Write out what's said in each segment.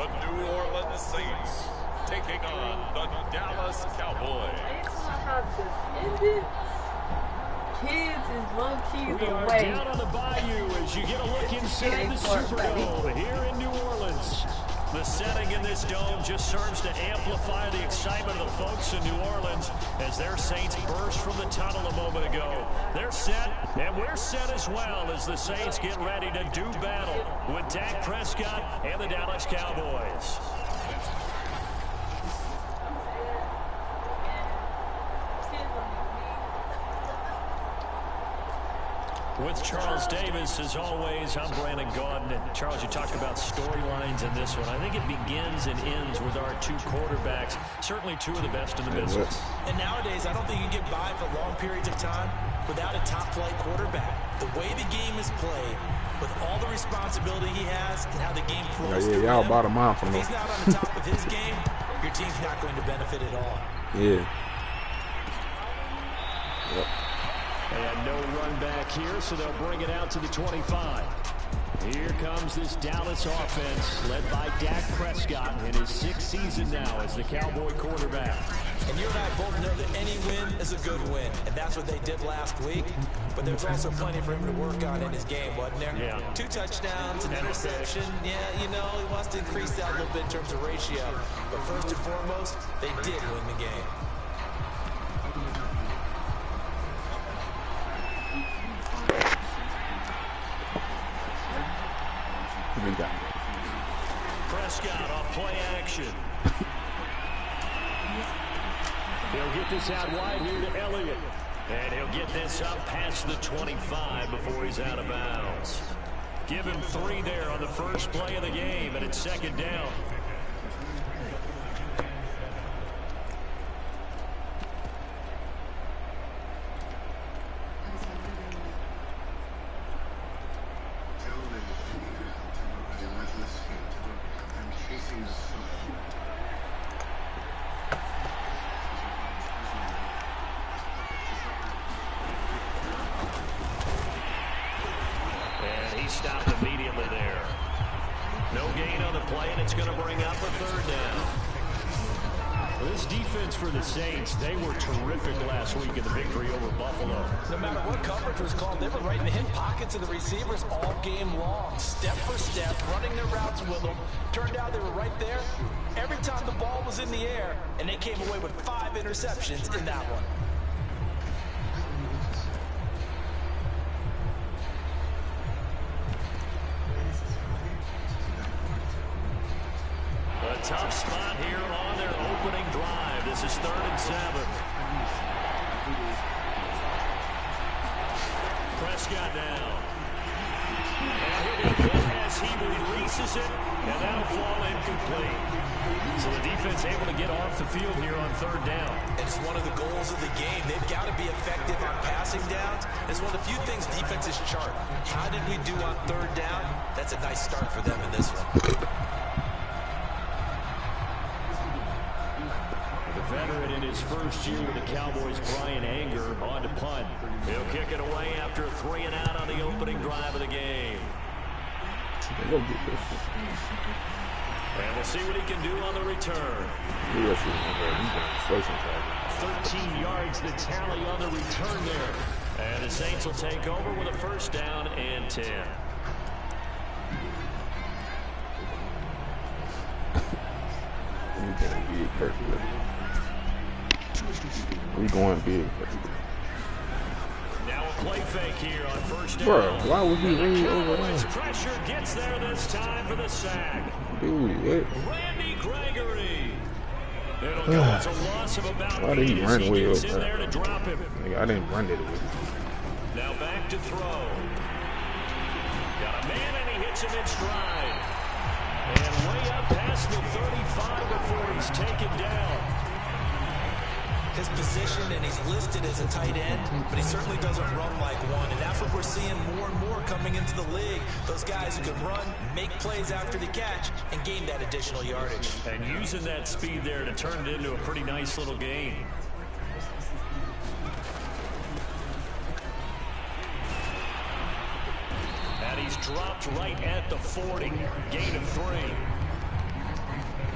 the New Orleans Saints taking on the Dallas Cowboys. Kids is low-key we the are way. down on the bayou as you get a look inside the Superdome here in New Orleans. The setting in this dome just serves to amplify the excitement of the folks in New Orleans as their Saints burst from the tunnel a moment ago. They're set, and we're set as well as the Saints get ready to do battle with Dak Prescott and the Dallas Cowboys. With Charles Davis, as always, I'm Brandon Gaudin. And Charles, you talked about storylines in this one. I think it begins and ends with our two quarterbacks, certainly two of the best in the business. And nowadays, I don't think you can get by for long periods of time without a top-flight quarterback. The way the game is played, with all the responsibility he has and how the game flows through y'all him, bottom line from if he's not on the top of his game, your team's not going to benefit at all. Yeah. Yep. And no run back here, so they'll bring it out to the 25. Here comes this Dallas offense, led by Dak Prescott in his 6th season now as the Cowboy quarterback. And you and I both know that any win is a good win, and that's what they did last week. But there's also plenty for him to work on in his game, wasn't there? Yeah. 2 touchdowns, an interception. Yeah, you know, he wants to increase that a little bit in terms of ratio. But first and foremost, they did win the game. Prescott off play action. He'll get this out wide here to Elliott. And he'll get this up past the 25 before he's out of bounds. Give him 3 there on the first play of the game, and it's 2nd down. Stopped immediately there. No gain on the play, and it's going to bring up a 3rd down. This defense for the Saints, they were terrific last week in the victory over Buffalo. No matter what coverage was called, they were right in the hip pockets of the receivers all game long. Step for step, running their routes with them. Turned out they were right there every time the ball was in the air, and they came away with 5 interceptions in that one. A tough spot here on their opening drive. This is 3rd and 7. Prescott now. And he'll be hit as he releases it, and that'll fall incomplete. So the defense able to get off the field here on 3rd down. And it's one of the goals of the game. They've got to be effective on passing downs. It's one of the few things defenses chart. How did we do on 3rd down? That's a nice start for them in this one. Veteran in his first year with the Cowboys, Brian Anger, on to punt. He'll kick it away after a 3 and out on the opening drive of the game. And we'll see what he can do on the return. 13 yards the tally on the return there. And the Saints will take over with a 1st down and 10. We going big. Now a play fake here on 1st down. Bro, why would he lean over there? Pressure gets there this time for the sack. Dude, what? Randy Gregory. It'll go as a loss of about why did he run he way gets over in there to drop him. I didn't run it away. Now back to throw. Got a man and he hits him in stride. And way up past the 35 before he's taken down. His position, and he's listed as a tight end, but he certainly doesn't run like one, and that's what we're seeing more and more coming into the league. Those guys who can run, make plays after the catch, and gain that additional yardage. And using that speed there to turn it into a pretty nice little gain. And he's dropped right at the 40, gain of 3.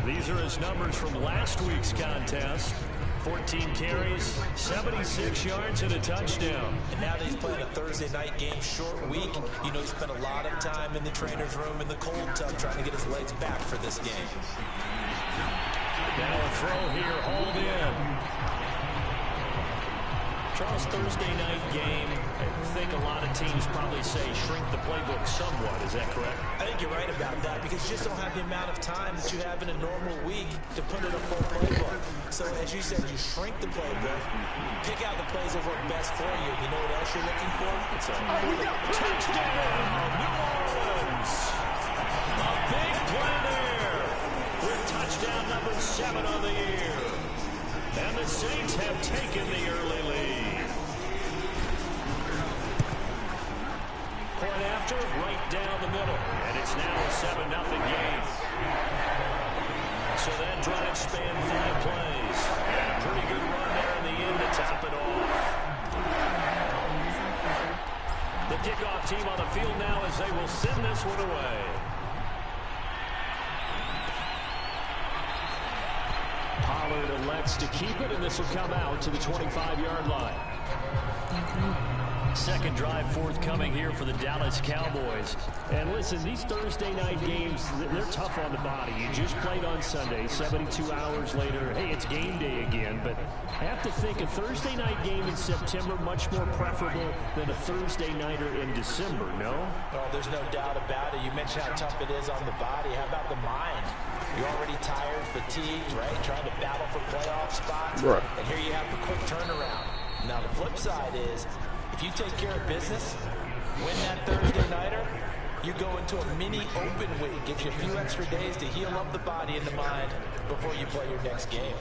These are his numbers from last week's contest. 14 carries, 76 yards, and a touchdown. And now that he's playing a Thursday night game, short week, you know he spent a lot of time in the trainer's room in the cold tub trying to get his legs back for this game. Now a throw here, hauled in. Charles, Thursday night game, I think a lot of teams probably say shrink the playbook somewhat. Is that correct? I think you're right about that because you just don't have the amount of time that you have in a normal week to put in a full playbook. So as you said, you shrink the playbook, pick out the plays that work best for you. You know what else you're looking for? It's a touchdown, New Orleans. A big play there with touchdown number 7 on the year. And the Saints have taken the early lead. Point after, right down the middle. And it's now a 7-0 game. So that drive spanned 5 plays. And a pretty good run there in the end to top it off. The kickoff team on the field now as they will send this one away. Pollard elects to keep it, and this will come out to the 25-yard line. Second drive forthcoming here for the Dallas Cowboys. And listen, these Thursday night games, they're tough on the body. You just played on Sunday, 72 hours later. Hey, it's game day again. But I have to think a Thursday night game in September much more preferable than a Thursday nighter in December, no? Well, there's no doubt about it. You mentioned how tough it is on the body. How about the mind? You're already tired, fatigued, right? Trying to battle for playoff spots. Right. And here you have the quick turnaround. Now, the flip side is, if you take care of business, win that Thursday nighter, you go into a mini open week. Gives you a few extra days to heal up the body and the mind before you play your next game.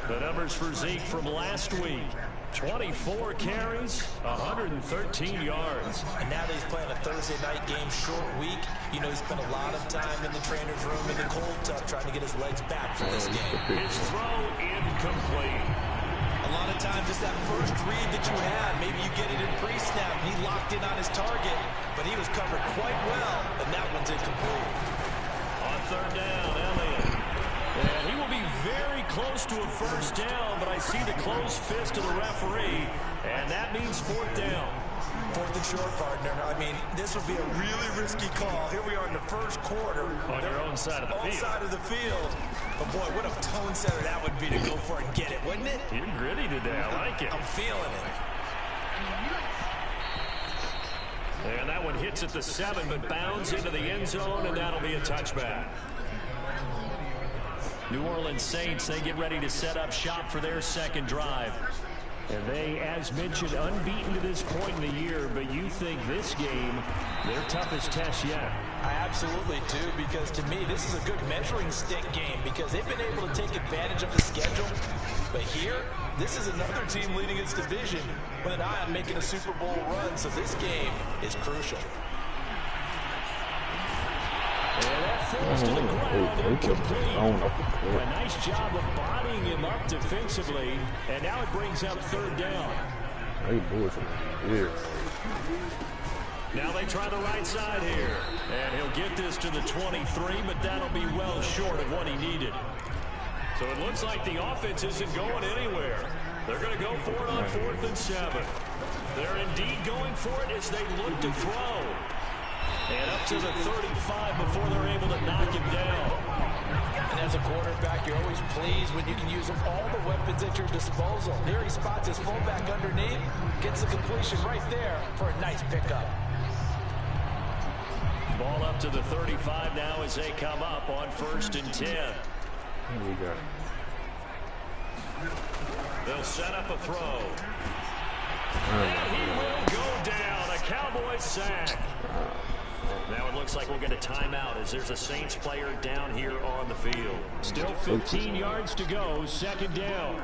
The numbers for Zeke from last week. 24 carries, 113 yards. And now that he's playing a Thursday night game, short week, you know he spent a lot of time in the trainer's room in the cold tub trying to get his legs back for this game. His throw incomplete. A lot of times it's that first read that you had. Maybe you get it in pre-snap. He locked in on his target, but he was covered quite well, and that one's incomplete. On third down, Elliott. And he will be very close to a first down, but I see the closed fist of the referee, and that means fourth down. Fourth and short, partner. I mean, this would be a really risky call. Here we are in the first quarter. On your own side of the field. On side of the field. But, boy, what a tone setter that would be to go for it and get it, wouldn't it? You're gritty today. I like it. I'm feeling it. And that one hits at the 7, but bounds into the end zone, and that'll be a touchback. New Orleans Saints, they get ready to set up shop for their second drive. And they, as mentioned, unbeaten to this point in the year, but you think this game, their toughest test yet. I absolutely do, because to me, this is a good measuring stick game because they've been able to take advantage of the schedule. But here, this is another team leading its division with an eye on making a Super Bowl run, so this game is crucial. And that falls to the ground incomplete. A nice job of bodying him up defensively, and now it brings up third down. Now they try the right side here, and he'll get this to the 23, but that'll be well short of what he needed. So it looks like the offense isn't going anywhere. They're going to go for it on 4th and 7. They're indeed going for it as they look to throw. And up to the 35 before they're able to knock him down. And as a quarterback, you're always pleased when you can use all the weapons at your disposal. Here he spots his fullback underneath, gets the completion right there for a nice pickup. Ball up to the 35 now as they come up on 1st and 10. They'll set up a throw. And he will go down. A Cowboys sack. Now it looks like we'll get a timeout as there's a Saints player down here on the field. Still 15 yards to go, 2nd down.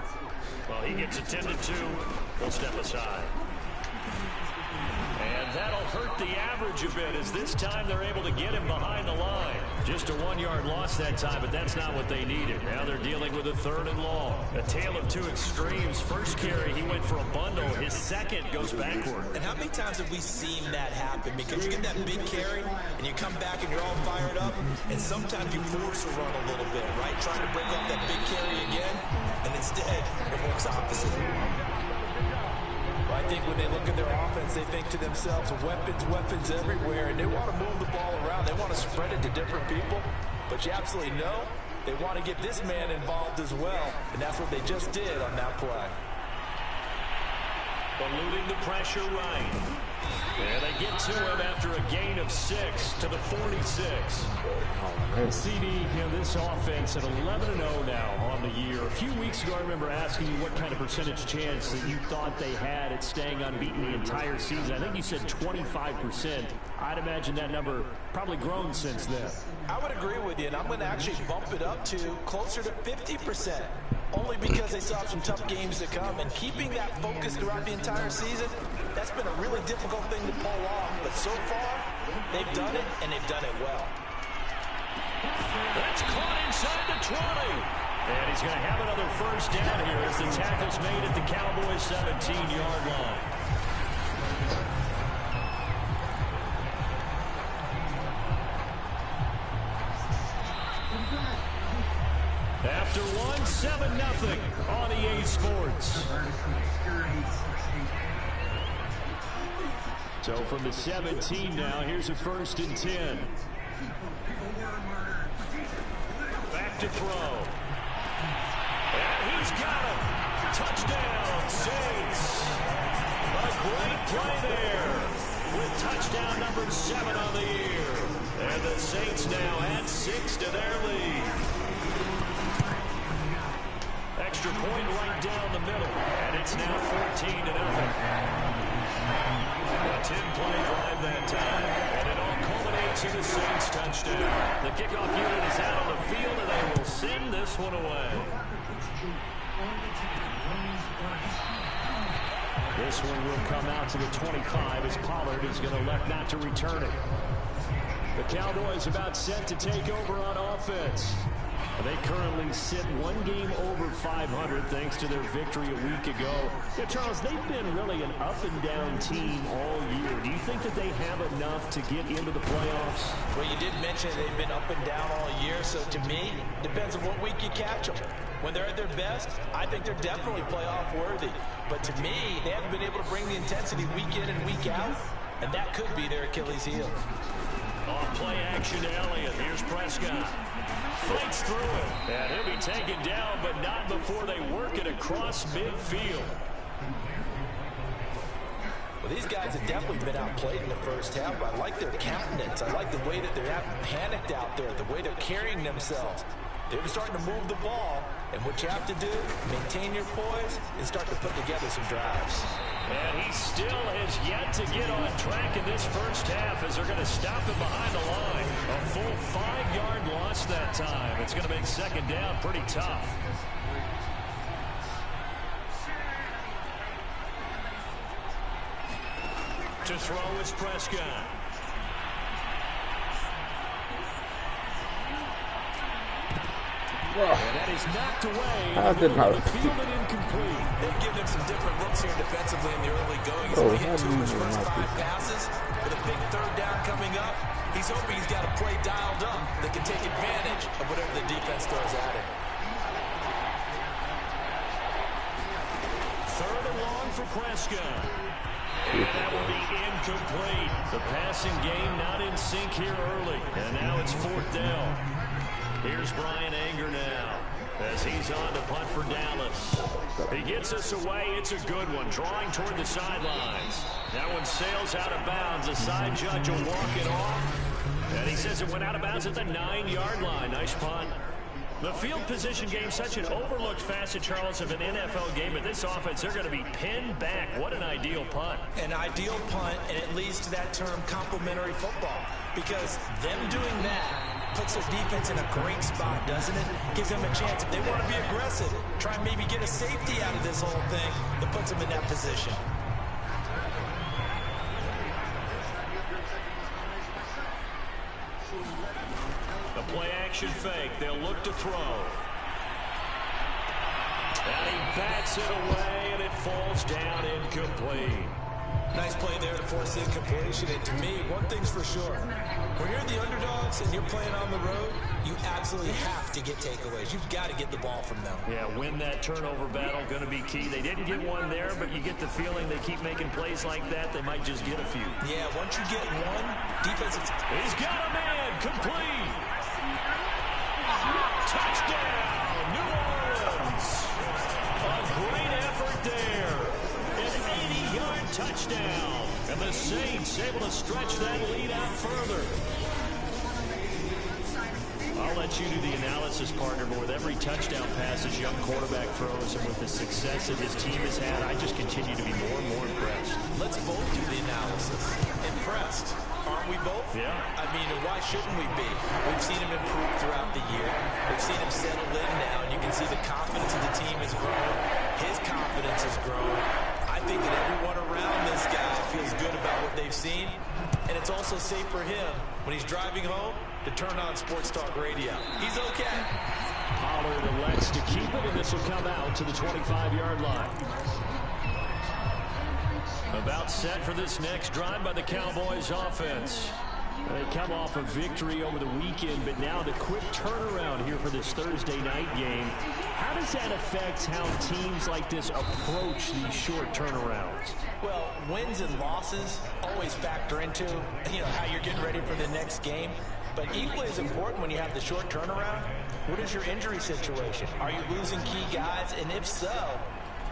Well, he gets attended to. We'll step aside. And that'll hurt the average a bit, as this time they're able to get him behind the line. Just a 1-yard loss that time, but that's not what they needed. Now they're dealing with a 3rd and long. A tale of two extremes. First carry, he went for a bundle. His second goes backward. And how many times have we seen that happen? Because you get that big carry, and you come back and you're all fired up, and sometimes you force a run a little bit, right? Trying to break up that big carry again, and instead it works opposite. I think when they look at their offense, they think to themselves, weapons everywhere, and they want to move the ball around. They want to spread it to different people, but you absolutely know they want to get this man involved as well, and that's what they just did on that play. Eluding the pressure right. And they get to him after a gain of 6 to the 46. CD, this offense at 11-0 now on the year. A few weeks ago, I remember asking you what kind of percentage chance that you thought they had at staying unbeaten the entire season. I think you said 25%. I'd imagine that number probably grown since then. I would agree with you, and I'm going to actually bump it up to closer to 50%. Only because they saw some tough games to come, and keeping that focus throughout the entire season, that's been a really difficult thing to pull off. But so far, they've done it, and they've done it well. That's caught inside the 20. And he's going to have another first down here as the tackle's made at the Cowboys' 17-yard line. After 7-0 on EA Sports. So from the 17 now, here's a 1st and 10. Back to throw. And he's got him. Touchdown, Saints. A great play there with touchdown number 7 on the year. And the Saints now add 6 to their lead. Extra point right down the middle, and it's now 14-0. A 10-play drive that time, and it all culminates in a Saints touchdown. The kickoff unit is out on the field, and they will send this one away. This one will come out to the 25 as Pollard is going to elect not to return it. The Cowboys about set to take over on offense. They currently sit 1 game over 500 thanks to their victory a week ago. Yeah, Charles, they've been really an up-and-down team all year. Do you think that they have enough to get into the playoffs? Well, you did mention they've been up and down all year, so to me, depends on what week you catch them. When they're at their best, I think they're definitely playoff worthy. But to me, they haven't been able to bring the intensity week in and week out, and that could be their Achilles heel. Off play action to Elliott. Here's Prescott. Fights through it. And he'll be taken down, but not before they work it across midfield. Well, these guys have definitely been outplayed in the first half, but I like their countenance. I like the way that they're panicked out there, the way they're carrying themselves. They're starting to move the ball, and what you have to do, maintain your poise, and start to put together some drives. And he still has yet to get on track in this first half as they're going to stop him behind the line. A full 5-yard loss that time. It's going to make 2nd down pretty tough. To throw is Prescott. Wow. And that is knocked away. How did not Field and incomplete. They've given him some different looks here defensively in the early going. He's only hit 2 of his first 5 passes. With a big 3rd down coming up, he's hoping he's got a play dialed up that can take advantage of whatever the defense throws at him. 3rd and long for Prescott. And that will be incomplete. The passing game not in sync here early. And now it's 4th down. Here's Brian Anger now as he's on to punt for Dallas. He gets us away. It's a good one, drawing toward the sidelines. That one sails out of bounds. The side judge will walk it off. And he says it went out of bounds at the 9-yard line. Nice punt. The field position game, such an overlooked facet, Charles, of an NFL game. But this offense, they're going to be pinned back. What an ideal punt. An ideal punt, and it leads to that term complementary football. Because them doing that puts their defense in a great spot, doesn't it? Gives them a chance. If they want to be aggressive, try and maybe get a safety out of this whole thing, that puts them in that position. play action fake. They'll look to throw. And he bats it away, and it falls down incomplete. Nice play there to force the incompletion. And to me, one thing's for sure. When you're the underdogs and you're playing on the road, you absolutely have to get takeaways. You've got to get the ball from them. Yeah, win that turnover battle, going to be key. They didn't get one there, but you get the feeling they keep making plays like that, they might just get a few. Yeah, once you get one, defense... He's got a man, complete. Touchdown, New Orleans. A great effort there. An 80-yard touchdown. And the Saints able to stretch that lead out further. I'll let you do the analysis, partner, but with every touchdown pass this young quarterback throws and with the success that his team has had, I just continue to be more and more impressed. Let's both do the analysis. Impressed. Aren't we both? Yeah. I mean, why shouldn't we be? We've seen him improve throughout the year. We've seen him settle in now, and you can see the confidence of the team has grown. His confidence has grown. I think that everyone around this guy feels good about what they've seen, and it's also safe for him when he's driving home to turn on Sports Talk Radio. He's okay. Pollard elects to keep it, and this will come out to the 25-yard line. About set for this next drive by the Cowboys offense. They come off a victory over the weekend, but now the quick turnaround here for this Thursday night game. How does that affect how teams like this approach these short turnarounds? Well, wins and losses always factor into, how you're getting ready for the next game. But equally as important when you have the short turnaround, what is your injury situation? Are you losing key guys? And if so,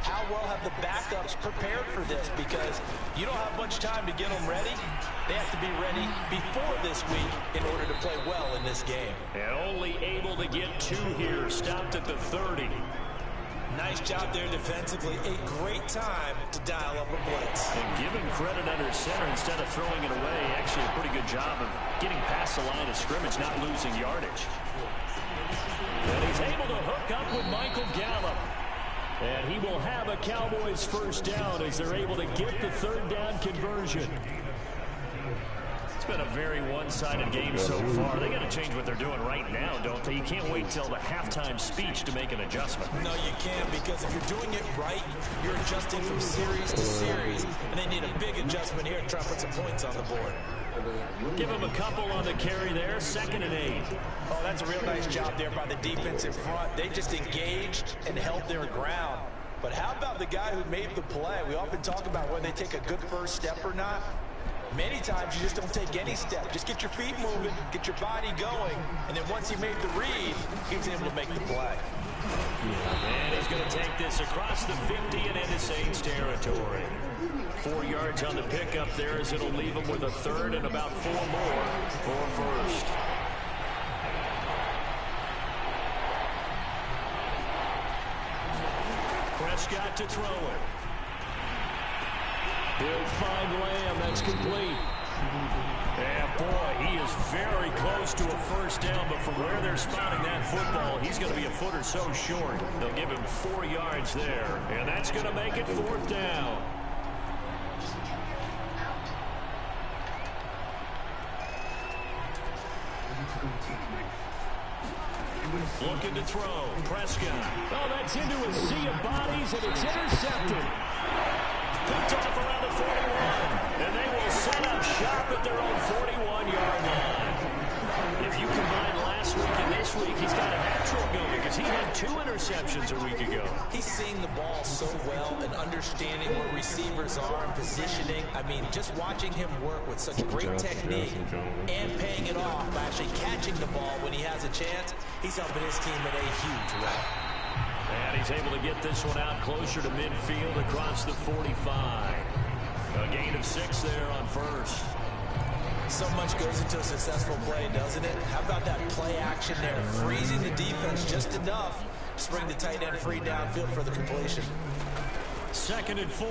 how well have the backups prepared for this? Because you don't have much time to get them ready. They have to be ready before this week in order to play well in this game. And only able to get two here, stopped at the 30. Nice job there defensively. A great time to dial up a blitz. And giving credit under center instead of throwing it away, actually a pretty good job of getting past the line of scrimmage, not losing yardage. And he's able to hook up with Michael Gallup. And he will have a Cowboys first down as they're able to get the third down conversion. It's been a very one-sided game so far. They got to change what they're doing right now, don't they? You can't wait till the halftime speech to make an adjustment. No, you can't, because if you're doing it right, you're adjusting from series to series, and they need a big adjustment here to try to put some points on the board. Give him a couple on the carry there, 2nd and 8. Oh, that's a real nice job there by the defense in front. They just engaged and held their ground. But how about the guy who made the play? We often talk about whether they take a good first step or not. Many times you just don't take any step. Just get your feet moving, get your body going, and then once he made the read, he was able to make the play. And he's going to take this across the 50 and into Saints territory. 4 yards on the pickup there as it'll leave him with a third and about 4 more for first. Prescott to throw it. He'll find Lamb. That's complete. Yeah, boy, he is very close to a first down, but from where they're spotting that football, he's going to be a foot or so short. They'll give him 4 yards there, and that's going to make it 4th down. Looking to throw. Prescott. Oh, that's into a sea of bodies, and it's intercepted. Picked off around the 41. And they will set up shop at their own 41-yard line. If you combine last week and this week, he's got a hat trick going because he had 2 interceptions a week ago. He's seeing the ball so well and understanding where receivers are and positioning. I mean, just watching him work with such great technique and paying it off by actually catching the ball when he has a chance, he's helping his team in a huge way. And he's able to get this one out closer to midfield across the 45. A gain of 6 there on first. So much goes into a successful play, doesn't it? How about that play action there? Freezing the defense just enough to bring the tight end free downfield for the completion. 2nd and 4.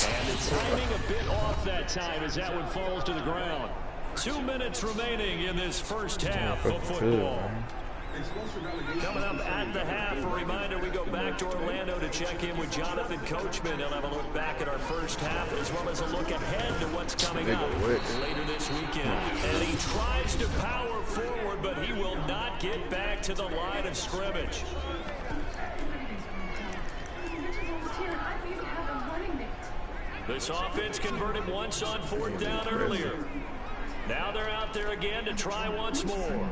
And the timing a bit off that time as that one falls to the ground. 2 minutes remaining in this first half of football. Coming up at the half, a reminder, we go back to Orlando to check in with Jonathan Coachman. He'll have a look back at our first half as well as a look ahead to what's coming up later this weekend. And he tries to power forward, but he will not get back to the line of scrimmage. This offense converted once on 4th down earlier. Now they're out there again to try once more.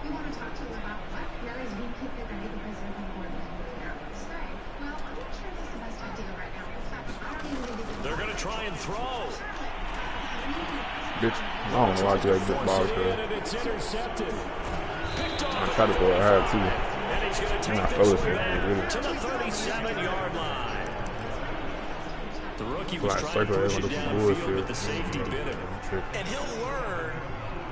We want to talk to you about what? Where is WK13 because they're looking for Right. Well, I'm not sure this is the best idea right now. In fact, I don't even think they're going to try and throw. Bitch, I don't know why I do that good ball to And it's intercepted. I try to throw it hard too. And he's going to take I this it, back really. to the 37-yard line. The rookie was Like, trying to push it circle downfield, but the safety bit him. And he'll learn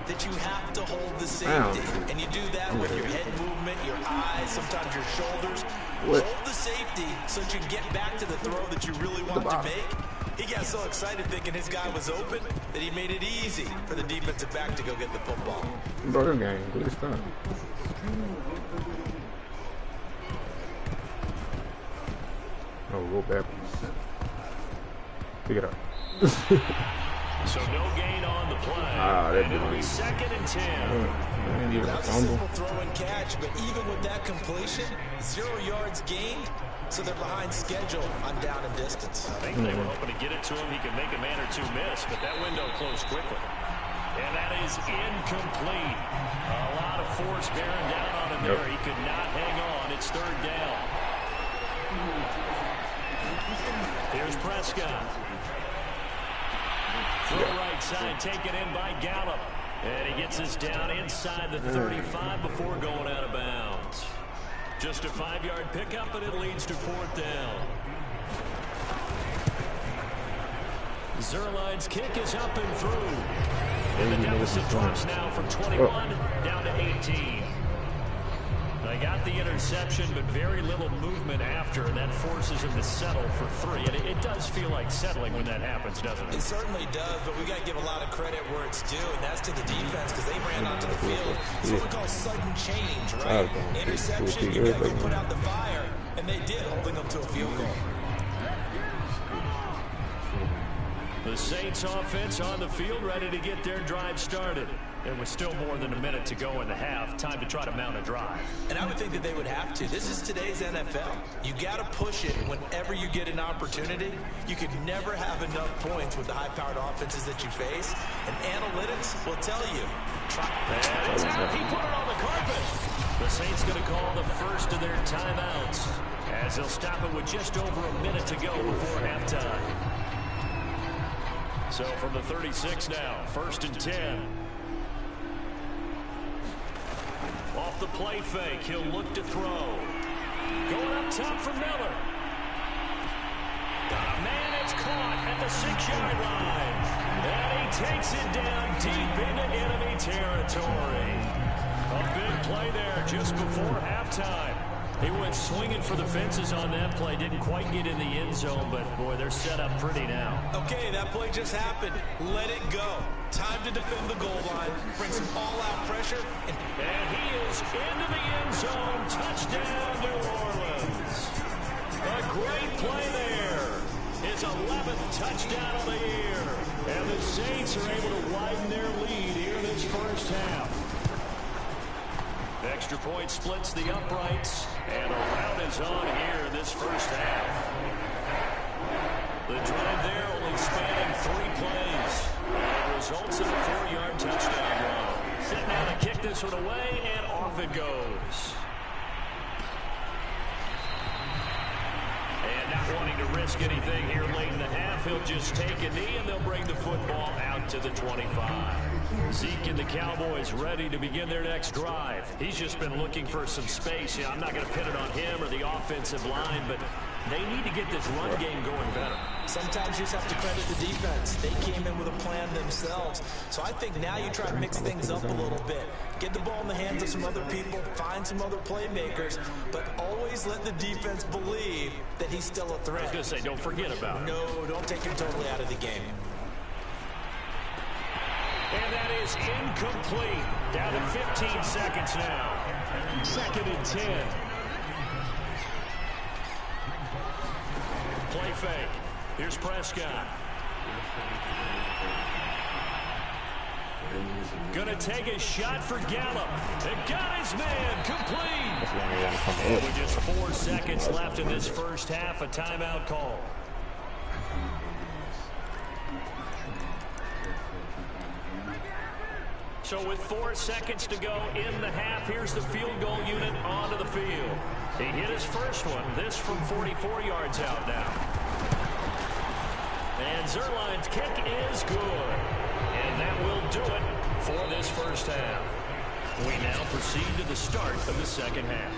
that you have to hold the safety. And you do that with your head movement, your eyes, sometimes your shoulders. Hold the safety so that you get back to the throw that you really want to make. He got so excited thinking his guy was open that he made it easy for the defensive back to go get the football. Bro, them game, good stuff. Oh, go backwards. Pick it up. So no gain on the play. And it'll be 2nd and 10. That was a simple throw and catch, but even with that completion, 0 yards gained, so they're behind schedule on down and distance. I think they were hoping to get it to him. He could make a man or two miss, but that window closed quickly. And that is incomplete. A lot of force bearing down on him there. He could not hang on. It's 3rd down. Here's Prescott. Throw right side, taken in by Gallup. And he gets us down inside the 35 before going out of bounds. Just a 5-yard pickup, and it leads to 4th down. Zerline's kick is up and through. And the deficit drops now from 21 down to 18. They got the interception, but very little movement after, and that forces him to settle for 3. And it does feel like settling when that happens, doesn't it? It certainly does, but we got to give a lot of credit where it's due, and that's to the defense because they ran onto the field. It's what we call sudden change, right? Interception, you got to go put out the fire, and they did, holding them to a field goal. The Saints offense on the field, ready to get their drive started. And with still more than a minute to go in the half, time to try to mount a drive. And I would think that they would have to. This is today's NFL. You got to push it whenever you get an opportunity. You could never have enough points with the high-powered offenses that you face. And analytics will tell you. And it's out. He put it on the carpet. The Saints going to call the first of their timeouts as they'll stop it with just over a minute to go before halftime. So from the 36 now, 1st and 10. Off the play fake, he'll look to throw. Going up top for Miller. Got a man, it's caught at the 6-yard line. And he takes it down deep into enemy territory. A big play there just before halftime. He went swinging for the fences on that play. Didn't quite get in the end zone, but, boy, they're set up pretty now. Okay, that play just happened. Let it go. Time to defend the goal line. Bring some all-out pressure. And he is into the end zone. Touchdown, New Orleans. A great play there. His 11th touchdown of the year. And the Saints are able to widen their lead here in this first half. Extra point splits the uprights, and a rout is on here in this first half. The drive there only spanning 3 plays. And it results in a 4-yard touchdown run. Set now to kick this one away, and off it goes. And not wanting to risk anything here late in the half, he'll just take a knee, and they'll bring the football out to the 25. Zeke and the Cowboys ready to begin their next drive. He's just been looking for some space. Yeah, I'm not going to pin it on him or the offensive line, but they need to get this run game going better. Sometimes you just have to credit the defense. They came in with a plan themselves. So I think now you try to mix things up a little bit. Get the ball in the hands of some other people, find some other playmakers, but always let the defense believe that he's still a threat. I was going to say, don't forget about him. No, don't take him totally out of the game. And that is incomplete. Down to 15 seconds now. 2nd and 10. Play fake. Here's Prescott. Gonna take a shot for Gallup. And got his man complete. And with just 4 seconds left in this first half, a timeout call. So with 4 seconds to go in the half, here's the field goal unit onto the field. He hit his first one, this from 44 yards out now. And Zerline's kick is good. And that will do it for this first half. We now proceed to the start of the second half.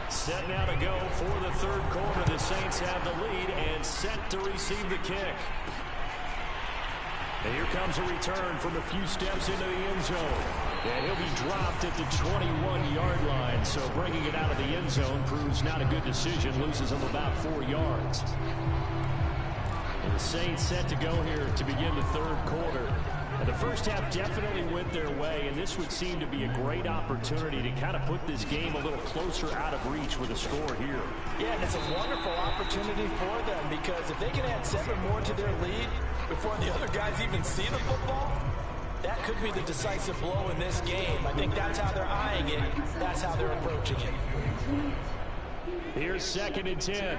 Set now to go for the third quarter. The Saints have the lead and set to receive the kick. And here comes a return from a few steps into the end zone. And he'll be dropped at the 21-yard line. So bringing it out of the end zone proves not a good decision. Loses him about 4 yards. And the Saints set to go here to begin the third quarter. And the first half definitely went their way, and this would seem to be a great opportunity to kind of put this game a little closer out of reach with a score here. Yeah, and it's a wonderful opportunity for them, because if they can add 7 more to their lead before the other guys even see the football, that could be the decisive blow in this game. I think that's how they're eyeing it. That's how they're approaching it. Here's 2nd and 10.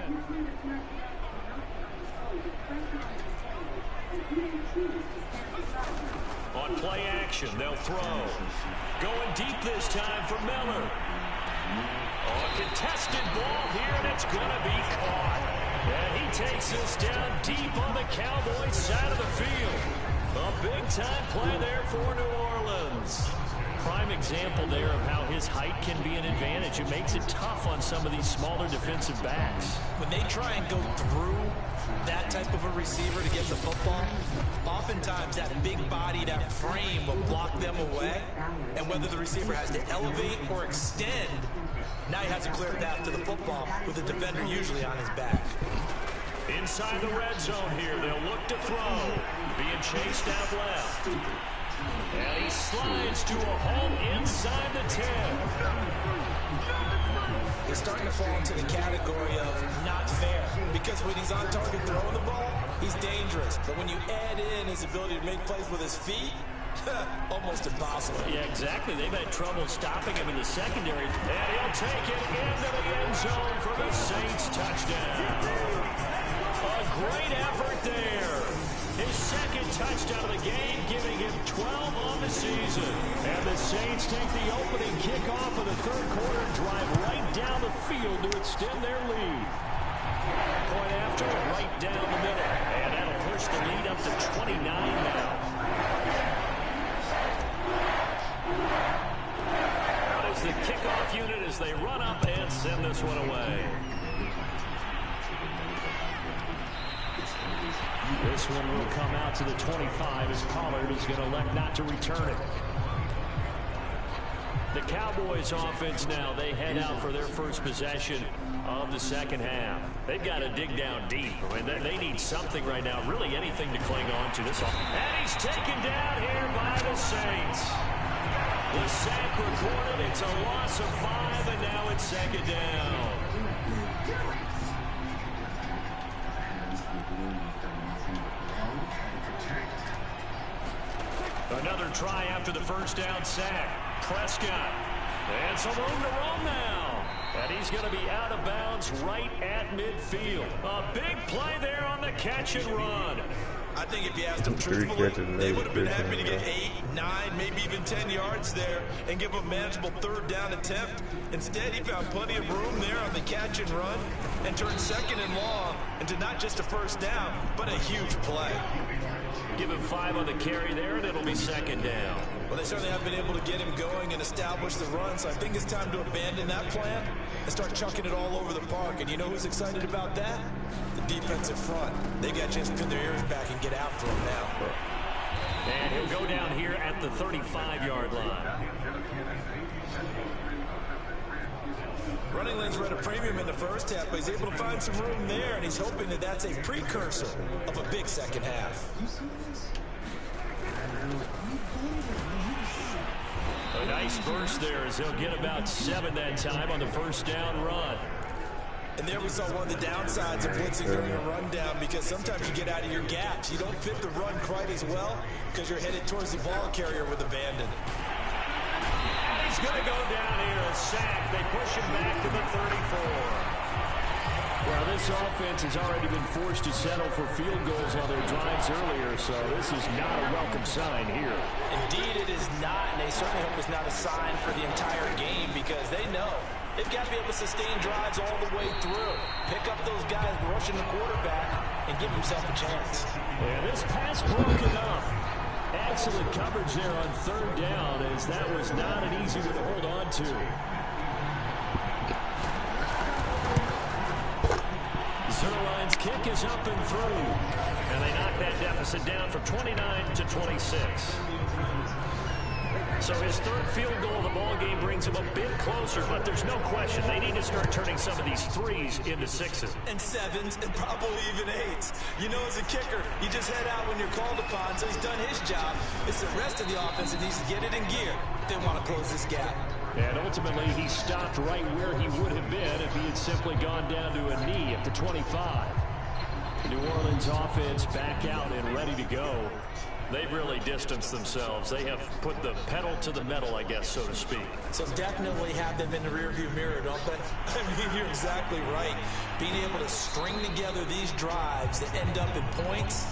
On play action, they'll throw. Going deep this time for Miller. Oh, a contested ball here, and it's going to be caught. And he takes this down deep on the Cowboys side of the field. A big-time play there for New Orleans. Prime example there of how his height can be an advantage. It makes it tough on some of these smaller defensive backs. When they try and go through that type of a receiver to get the football, oftentimes that big body, that frame will block them away. And whether the receiver has to elevate or extend, now he has a clear path to the football with the defender usually on his back. Inside the red zone here, they'll look to throw. Being chased out left. And he slides to a home inside the 10. He's starting to fall into the category of not fair, because when he's on target throwing the ball, he's dangerous. But when you add in his ability to make plays with his feet, almost impossible. Yeah, exactly. They've had trouble stopping him in the secondary. And he'll take it into the end zone for the Saints touchdown. A great effort there. His second touchdown of the game, giving him 12 on the season. And the Saints take the opening kickoff of the third quarter and drive right down the field to extend their lead. Point after, right down the middle. And that'll push the lead up to 29 now. Out is the kickoff unit as they run up and send this one away. This one will come out to the 25 as Pollard is going to elect not to return it. The Cowboys offense now, they head out for their first possession of the second half. They've got to dig down deep. I mean, they need something right now, really anything to cling on to. And he's taken down here by the Saints. The sack recorded. It's a loss of 5, and now it's second down. Another try after the first down sack. Prescott. And some room to roam now. And he's going to be out of bounds right at midfield. A big play there on the catch and run. I think if you asked them truthfully, they would have been happy to get 8, 9, maybe even 10 yards there and give a manageable third down attempt. Instead, he found plenty of room there on the catch and run and turned 2nd and long into not just a first down, but a huge play. Give him 5 on the carry there, and it'll be second down. Well, they certainly have been able to get him going and establish the run, so I think it's time to abandon that plan and start chucking it all over the park. And you know who's excited about that? The defensive front. They got a chance to pin their ears back and get after him now. And he'll go down here at the 35-yard line. Running lanes were at a premium in the first half, but he's able to find some room there, and he's hoping that that's a precursor of a big second half. A nice burst there as he'll get about 7 that time on the first down run. And there we saw one of the downsides of blitzing during a rundown, because sometimes you get out of your gaps. You don't fit the run quite as well because you're headed towards the ball carrier with abandon. He's going to go down here, a sack. They push him back to the 34. Well, this offense has already been forced to settle for field goals on their drives earlier, so this is not a welcome sign here. Indeed, it is not, and they certainly hope it's not a sign for the entire game, because they know they've got to be able to sustain drives all the way through. Pick up those guys rushing the quarterback and give himself a chance. And this pass broken up. Excellent coverage there on third down, as that was not an easy one to hold on to. Zerline's kick is up and through. And they knock that deficit down from 29 to 26. So his third field goal of the ball game brings him a bit closer, but there's no question they need to start turning some of these threes into sixes. And sevens, and probably even eights. You know, as a kicker, you just head out when you're called upon, so he's done his job. It's the rest of the offense that needs to get it in gear. They want to close this gap. And ultimately, he stopped right where he would have been if he had simply gone down to a knee at the 25. New Orleans offense back out and ready to go. They've really distanced themselves. They have put the pedal to the metal, I guess, so to speak. So definitely have them in the rearview mirror, don't they? I mean, you're exactly right. Being able to string together these drives that end up in points,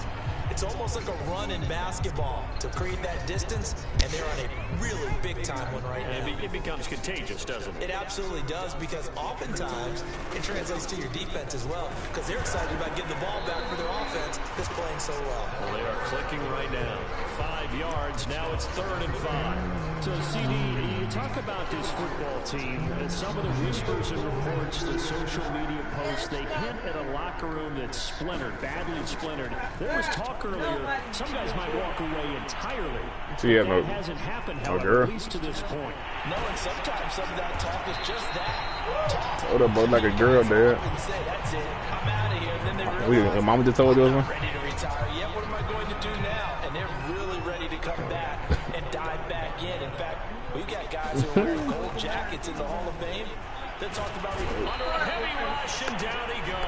it's almost like a run in basketball to create that distance, and they're on a really big-time one right now. It becomes contagious, doesn't it? It absolutely does, because oftentimes it translates to your defense as well, because they're excited about getting the ball back for their offense that's playing so well. Well, they are clicking right now. 5 yards. Now it's 3rd and 5. So, CD, you talk about this football team, and some of the whispers and reports, the social media posts, they hint at a locker room that's splintered, badly splintered. There was talk earlier, some guys might walk away entirely. So yeah, that hasn't happened, however, at least to this point. No, and sometimes some of that talk is just that. Hold up, bro, like a girl there. And say, that's it, I'm out of here. And then they realize, Mama just told you this one? ready to retire. Yeah, what am I going to do now? And they're really ready to come back and dive back in. In fact, we've got guys who are wearing gold jackets in the Hall of Fame that talked about under a heavy rush, and down he goes.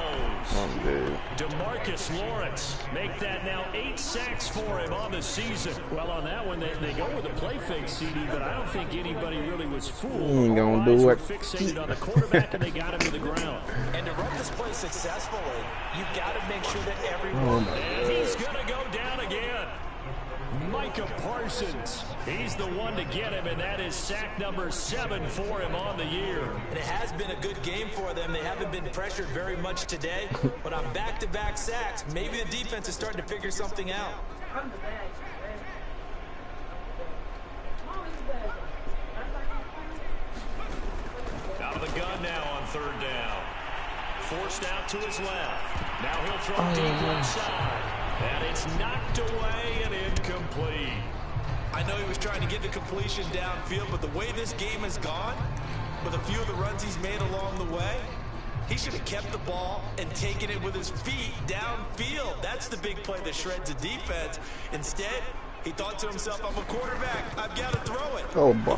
DeMarcus Lawrence make that now 8 sacks for him on the season. Well, on that one, they go with a play fake, CD, but I don't think anybody really was fooled. He ain't gonna do it. Fixated on the quarterback, and they got him to the ground. And to run this play successfully, you've got to make sure that everyone... And he's going to go down again. Micah Parsons. He's the one to get him, and that is sack number 7 for him on the year. And it has been a good game for them. They haven't been pressured very much today, but on back-to-back sacks, maybe the defense is starting to figure something out. Out of the gun now on 3rd down. Forced out to his left. Now he'll throw deep left side. And it's knocked away and incomplete. I know he was trying to get the completion downfield, but the way this game has gone, with a few of the runs he's made along the way, he should have kept the ball and taken it with his feet downfield. That's the big play that shreds the defense. Instead, he thought to himself, I'm a quarterback, I've got to throw it. Oh, boy.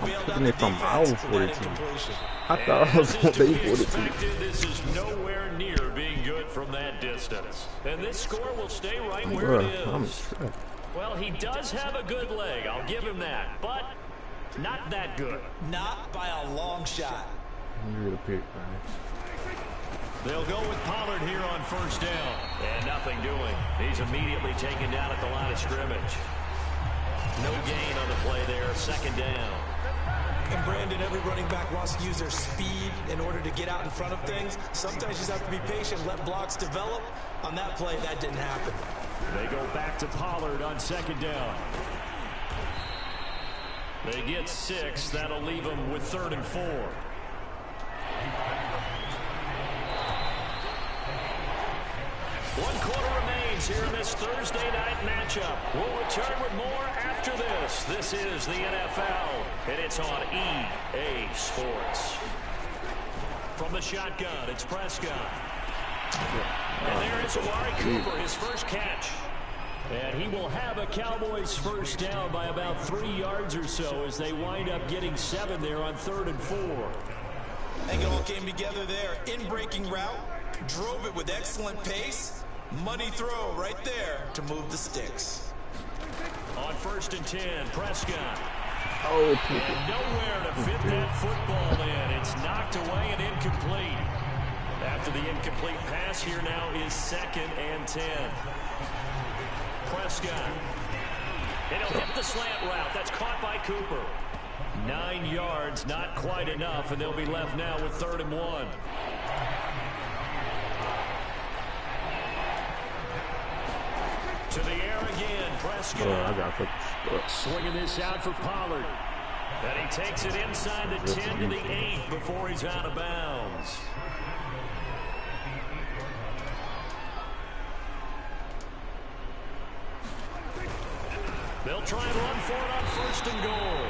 From our 42. I thought I was going to be 42. This is nowhere near being good from that distance. And this score will stay right where it is. Well, he does have a good leg. I'll give him that. But not that good. Not by a long shot. You're the pick, man. They'll go with Pollard here on 1st down. And nothing doing. He's immediately taken down at the line of scrimmage. No gain on the play there. 2nd down. And Brandon, every running back wants to use their speed in order to get out in front of things. Sometimes you just have to be patient, let blocks develop. On that play, that didn't happen. They go back to Pollard on 2nd down. They get 6. That'll leave them with 3rd and 4. 1 quarter remains here in this Thursday night matchup. We'll return with more after this. This is the NFL, and it's on EA Sports. From the shotgun, it's Prescott. And there is Amari Cooper, his first catch. And he will have a Cowboys first down by about 3 yards or so as they wind up getting 7 there on 3rd and 4. I think it all came together there. In-breaking route, drove it with excellent pace. Money throw right there to move the sticks. On 1st and 10, Prescott. Oh, and nowhere to fit that football in. It's knocked away and incomplete. After the incomplete pass, here now is 2nd and 10. Prescott. And he'll hit the slant route. That's caught by Cooper. 9 yards, not quite enough, and they'll be left now with 3rd and 1. To the air again, Prescott. I got swinging this out for Pollard. And he takes it inside the 10 to the 8 before he's out of bounds. They'll try and run for it on 1st and goal.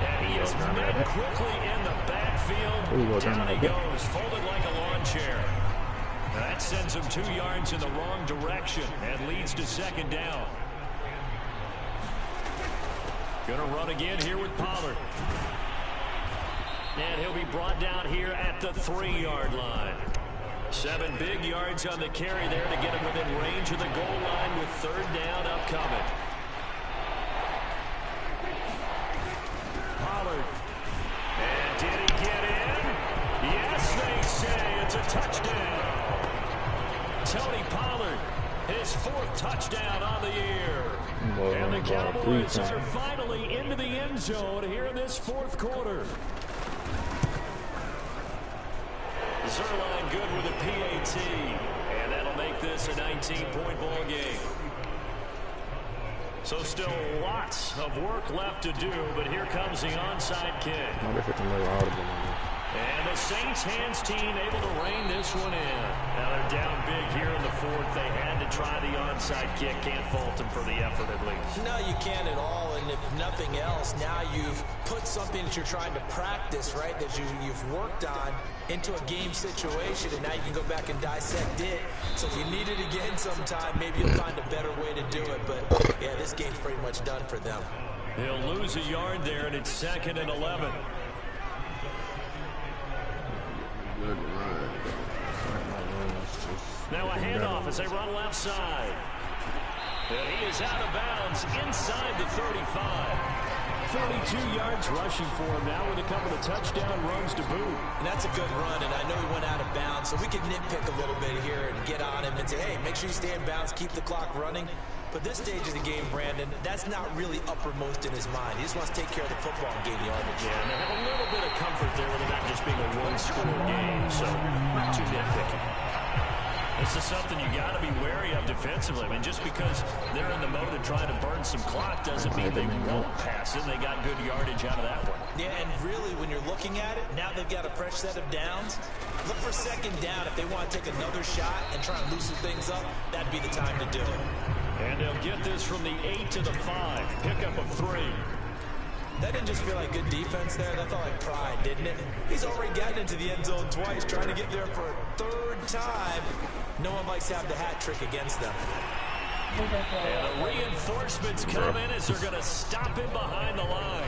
And he is met quickly in the backfield. Down he goes, folded like a lawn chair. That sends him 2 yards in the wrong direction and leads to 2nd down. Gonna run again here with Pollard. And he'll be brought down here at the 3-yard line. 7 big yards on the carry there to get him within range of the goal line with 3rd down upcoming. Pollard. And did he get in? Yes, they say it's a touchdown. Tony Pollard, his 4th touchdown on the year. And the Cowboys are finally into the end zone here in this 4th quarter. Zerline good with a PAT. And that'll make this a 19-point ball game. So still lots of work left to do, but here comes the onside kick. And the Saints hands team able to rein this one in. Now they're down big here in the 4th. They had to try the onside kick. Can't fault them for the effort at least. No, you can't at all. And if nothing else, now you've put something that you're trying to practice, right, that you've worked on into a game situation, and now you can go back and dissect it. So if you need it again sometime, maybe you'll find a better way to do it. But, yeah, this game's pretty much done for them. They'll lose a yard there, and it's 2nd and 11. Now a handoff as they run left side. And he is out of bounds inside the 35. 42 yards rushing for him now with a couple of touchdown runs to boot. And that's a good run, and I know he went out of bounds, so we can nitpick a little bit here and get on him and say, hey, make sure you stay in bounds, keep the clock running. But this stage of the game, Brandon, that's not really uppermost in his mind. He just wants to take care of the football and gain yardage. Yeah, and they have a little bit of comfort there with it not just being a one-score game, so not too nitpicky. This is something you got to be wary of defensively. I mean, just because they're in the mode of trying to burn some clock doesn't mean they won't pass it. They got good yardage out of that one. Yeah, and really, when you're looking at it, now they've got a fresh set of downs. Look for 2nd down. If they want to take another shot and try and loosen things up, that'd be the time to do it. And they'll get this from the 8 to the 5. Pickup of 3. That didn't just feel like good defense there. That felt like pride, didn't it? He's already gotten into the end zone twice, trying to get there for a 3rd time. No one likes to have the hat trick against them. And the reinforcements come in as they're going to stop him behind the line.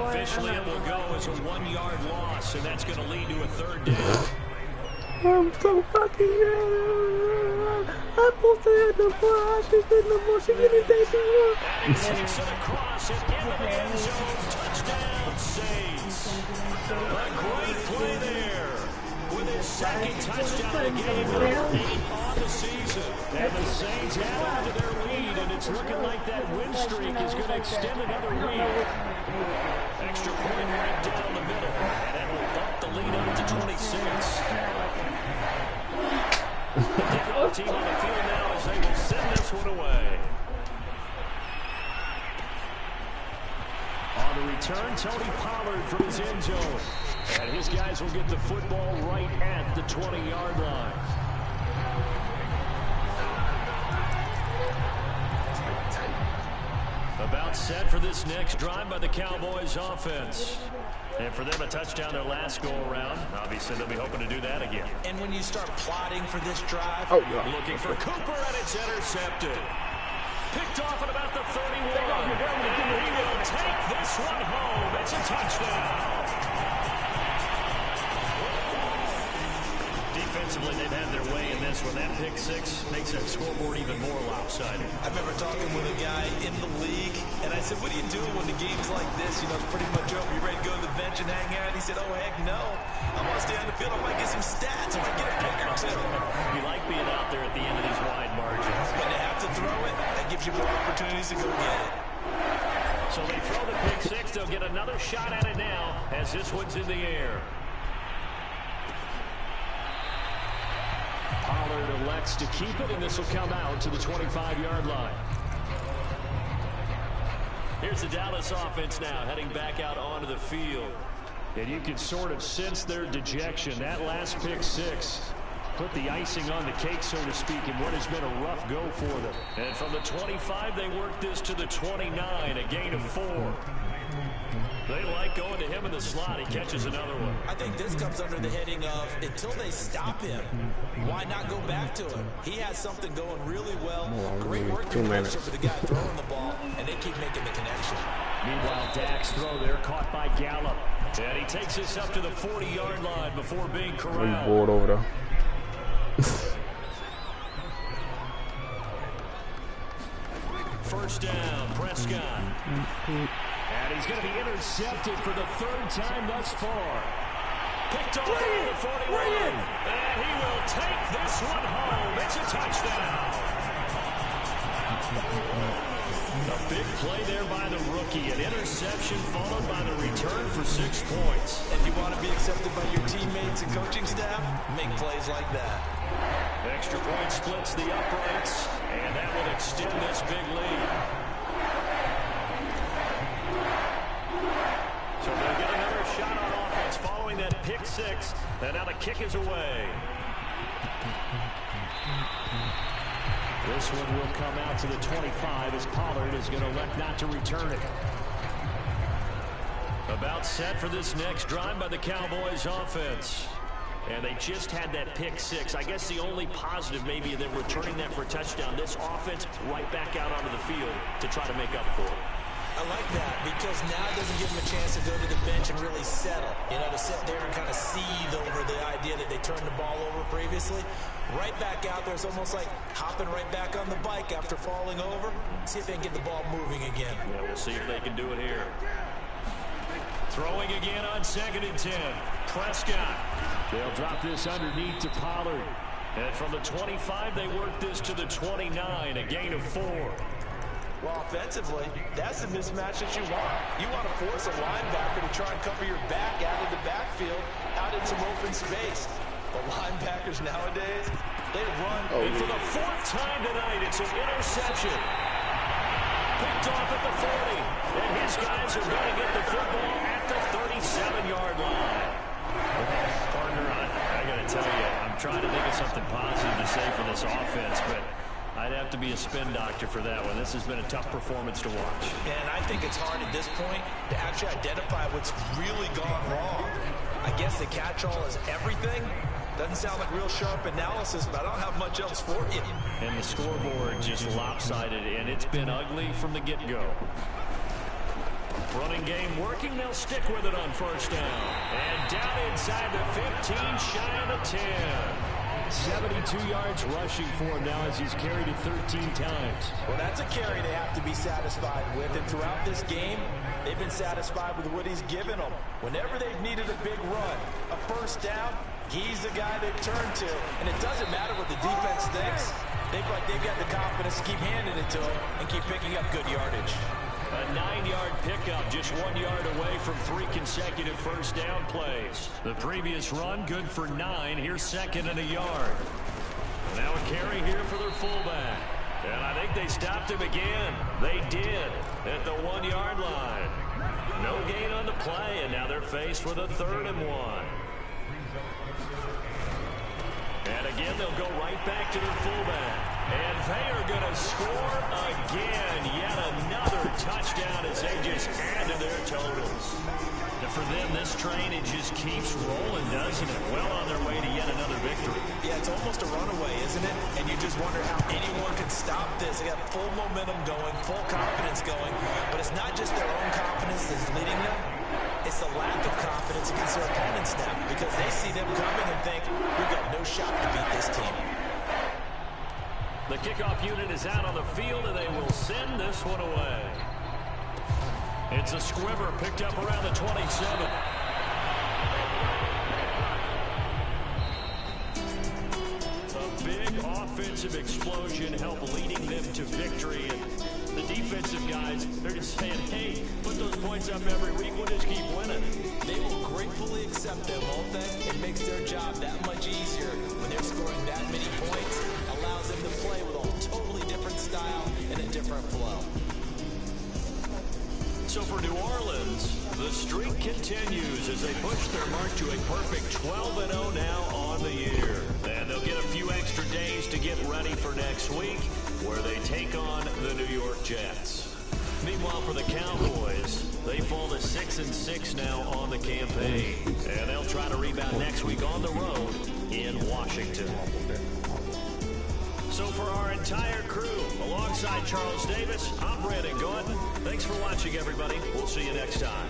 Officially, it will go as a 1-yard loss, and that's going to lead to a 3rd down. I'm so fucking good. I'm supposed to have the ball. I should get the ball. She getting that And he takes it across and into the end zone. Touchdown, Saints. A great play there. With his 2nd touchdown of the game, 8 on the season. And the Saints add on to their lead, and it's looking like that win streak is going to extend another week. Extra point right down the middle, and that will bump the lead up to 26. The kickoff team on the field now as they will send this one away. On the return, Tony Pollard from his end zone. And his guys will get the football right at the 20-yard line. About set for this next drive by the Cowboys offense. And for them, a touchdown their last go-around. Obviously, they'll be hoping to do that again. And when you start plotting for this drive, looking for Cooper, and it's intercepted. Picked off at about the 31. And he will take this one home. It's a touchdown. Defensively, they've had their way in this one. That pick six makes that scoreboard even more lopsided. I remember talking with a guy in the league, and I said, what do you do when the game's like this? You know, it's pretty much over. You ready to go to the bench and hang out? He said, oh, heck no. I want to stay on the field. I might get some stats. I might get a pick or two. You like being out there at the end of these wide margins. When they have to throw it, that gives you more opportunities to go get it. So they throw the pick six. They'll get another shot at it now as this one's in the air. Pollard elects to keep it, and this will come out to the 25-yard line. Here's the Dallas offense now, heading back out onto the field. And you can sort of sense their dejection. That last pick six put the icing on the cake, so to speak, in what has been a rough go for them. And from the 25, they work this to the 29, a gain of 4. They like going to him in the slot. He catches another one. I think this comes under the heading of, until they stop him, why not go back to him? He has something going really well. Great working relationship with the guy throwing the ball, and they keep making the connection. Meanwhile, Dak's throw there caught by Gallup. And he takes this up to the 40-yard line before being corralled. I'm bored over there. First down, Prescott. And he's going to be intercepted for the third time thus far. Picked off at the 41. And he will take this one home. It's a touchdown. A big play there by the rookie. An interception followed by the return for 6 points. If you want to be accepted by your teammates and coaching staff, make plays like that. Extra point splits the uprights, and that will extend this big lead. So they'll get another shot on offense following that pick six, and now the kick is away. This one will come out to the 25 as Pollard is going to elect not to return it. About set for this next drive by the Cowboys offense. And they just had that pick six. I guess the only positive maybe them returning that for a touchdown. This offense right back out onto the field to try to make up for it. I like that because now it doesn't give them a chance to go to the bench and really settle. You know, to sit there and kind of seethe over the idea that they turned the ball over previously. Right back out there, it's almost like hopping right back on the bike after falling over. See if they can get the ball moving again. Yeah, we'll see if they can do it here. Throwing again on 2nd and 10. Prescott. They'll drop this underneath to Pollard. And from the 25, they work this to the 29, a gain of 4. Well, offensively, that's the mismatch that you want. You want to force a linebacker to try and cover your back out of the backfield, out in some open space. The linebackers nowadays, they run. And for the 4th time tonight, it's an interception. Picked off at the 40. And his guys are going to get the football at the 37-yard line. Partner, I got to tell you, I'm trying to think of something positive to say for this offense, but I'd have to be a spin doctor for that one. This has been a tough performance to watch. And I think it's hard at this point to actually identify what's really gone wrong. I guess the catch-all is everything. Doesn't sound like real sharp analysis, but I don't have much else for you. And the scoreboard just lopsided, and it's been ugly from the get-go. Running game working. They'll stick with it on first down. And down inside the 15, shy of the 10. 72 yards rushing for him now as he's carried it 13 times. Well, that's a carry they have to be satisfied with. And throughout this game, they've been satisfied with what he's given them. Whenever they've needed a big run, a first down, he's the guy they've turned to. And it doesn't matter what the defense thinks. They've got the confidence to keep handing it to him and keep picking up good yardage. A 9-yard pickup, just 1 yard away from 3 consecutive first down plays. The previous run, good for 9. Here's 2nd and a yard. Now a carry here for their fullback. And I think they stopped him again. They did at the 1-yard line. No gain on the play, and now they're faced with a 3rd and 1. And again, they'll go right back to their fullback. And They are going to score again. Yet another touchdown as they just add to their totals. And for them, this train, it just keeps rolling, doesn't it? Well on their way to yet another victory. Yeah, it's almost a runaway, isn't it? And you just wonder how anyone can stop this. They got full momentum going, full confidence going. But it's not just their own confidence that's leading them. It's the lack of confidence against their opponents now. Because they see them coming and think, we've got no shot to beat this team. The kickoff unit is out on the field, and they will send this one away. It's a squibber picked up around the 27. A big offensive explosion helped leading them to victory. And the defensive guys, they're just saying, hey, put those points up every week. We'll just keep winning. They will gratefully accept them, won't they? It makes their job that much easier when they're scoring that many points. Allows them to play with a totally different style and a different flow. So for New Orleans, the streak continues as they push their mark to a perfect 12-0 now on the year. And they'll get a few extra days to get ready for next week, where they take on the New York Jets. Meanwhile, for the Cowboys, they fall to 6-6 now on the campaign. And they'll try to rebound next week on the road in Washington. So for our entire crew, alongside Charles Davis, I'm Brandon Gordon. Thanks for watching, everybody. We'll see you next time.